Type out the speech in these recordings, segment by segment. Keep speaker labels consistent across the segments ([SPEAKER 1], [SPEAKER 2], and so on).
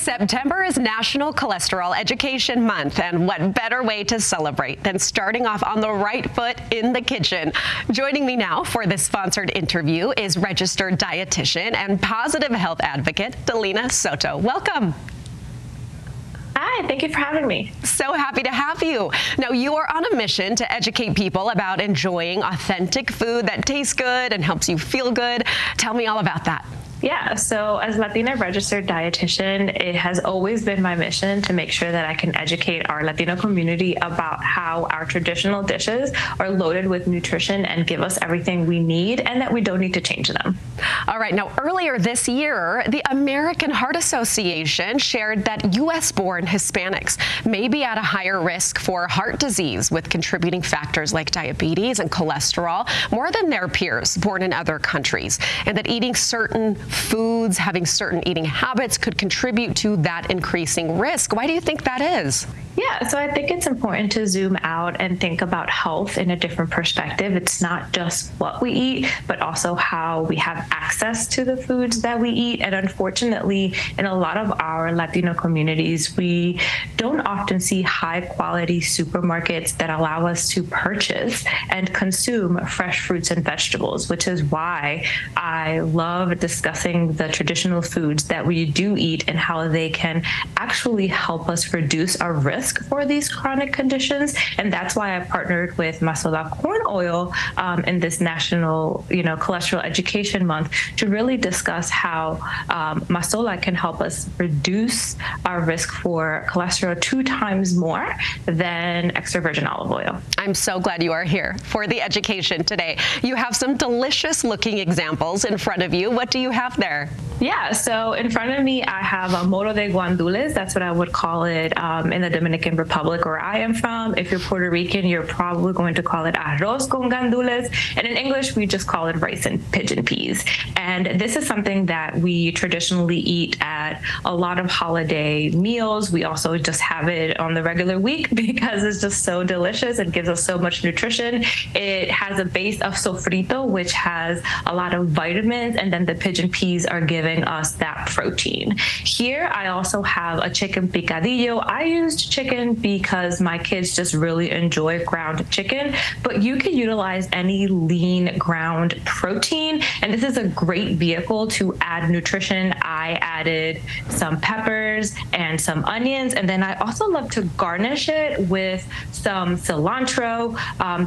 [SPEAKER 1] September is National Cholesterol Education Month, and what better way to celebrate than starting off on the right foot in the kitchen. Joining me now for this sponsored interview is registered dietitian and positive health advocate, Delina Soto. Welcome.
[SPEAKER 2] Hi, thank you for having me.
[SPEAKER 1] So happy to have you. Now, you are on a mission to educate people about enjoying authentic food that tastes good and helps you feel good. Tell me all about that.
[SPEAKER 2] Yeah, so as Latina registered dietitian, it has always been my mission to make sure that I can educate our Latino community about how our traditional dishes are loaded with nutrition and give us everything we need and that we don't need to change them.
[SPEAKER 1] All right, now earlier this year, the American Heart Association shared that U.S.-born Hispanics may be at a higher risk for heart disease with contributing factors like diabetes and cholesterol more than their peers born in other countries, and that eating certain foods, having certain eating habits could contribute to that increasing risk. Why do you think that is?
[SPEAKER 2] Yeah, so I think it's important to zoom out and think about health in a different perspective. It's not just what we eat, but also how we have access to the foods that we eat. And unfortunately, in a lot of our Latino communities, we don't often see high quality supermarkets that allow us to purchase and consume fresh fruits and vegetables, which is why I love discussing the traditional foods that we do eat and how they can actually help us reduce our risk for these chronic conditions. And that's why I partnered with Mazola Corn Oil in this National Cholesterol Education Month to really discuss how Mazola can help us reduce our risk for cholesterol 2 times more than extra virgin olive oil.
[SPEAKER 1] I'm so glad you are here for the education today. You have some delicious looking examples in front of you. What do you have there?
[SPEAKER 2] Yeah, so in front of me, I have a moro de guandules. That's what I would call it in the Dominican Republic, where I am from. If you're Puerto Rican, you're probably going to call it arroz con gandules. And in English, we just call it rice and pigeon peas. And this is something that we traditionally eat at a lot of holiday meals. We also just have it on the regular week because it's just so delicious. It gives us so much nutrition. It has a base of sofrito, which has a lot of vitamins, and then the pigeon peas are giving us that protein. Here, I also have a chicken picadillo. I used chicken because my kids just really enjoy ground chicken, but you can utilize any lean ground protein, and this is a great vehicle to add nutrition. I added some peppers and some onions, and then I also love to garnish it with some cilantro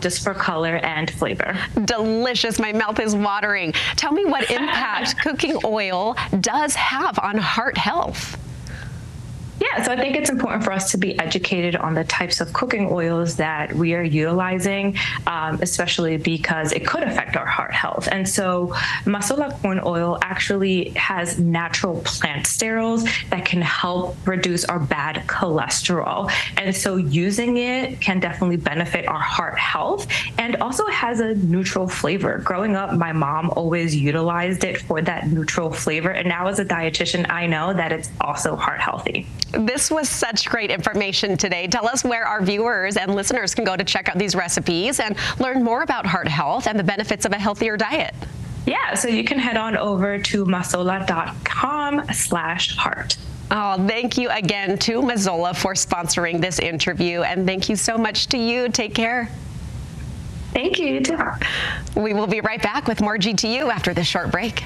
[SPEAKER 2] just for color and flavor.
[SPEAKER 1] Delicious. My mouth is watering. Tell me what impact cooking oil does have on heart health.
[SPEAKER 2] Yeah, so I think it's important for us to be educated on the types of cooking oils that we are utilizing, especially because it could affect our heart health. And so Mazola corn oil actually has natural plant sterols that can help reduce our bad cholesterol. And so using it can definitely benefit our heart health, and also has a neutral flavor. Growing up, my mom always utilized it for that neutral flavor. And now as a dietitian, I know that it's also heart healthy.
[SPEAKER 1] This was such great information today. Tell us where our viewers and listeners can go to check out these recipes and learn more about heart health and the benefits of a healthier diet.
[SPEAKER 2] Yeah, so you can head on over to mazola.com/heart.
[SPEAKER 1] Oh, thank you again to Mazola for sponsoring this interview, and thank you so much to you. Take care.
[SPEAKER 2] Thank you, you too.
[SPEAKER 1] We will be right back with more GTU after this short break.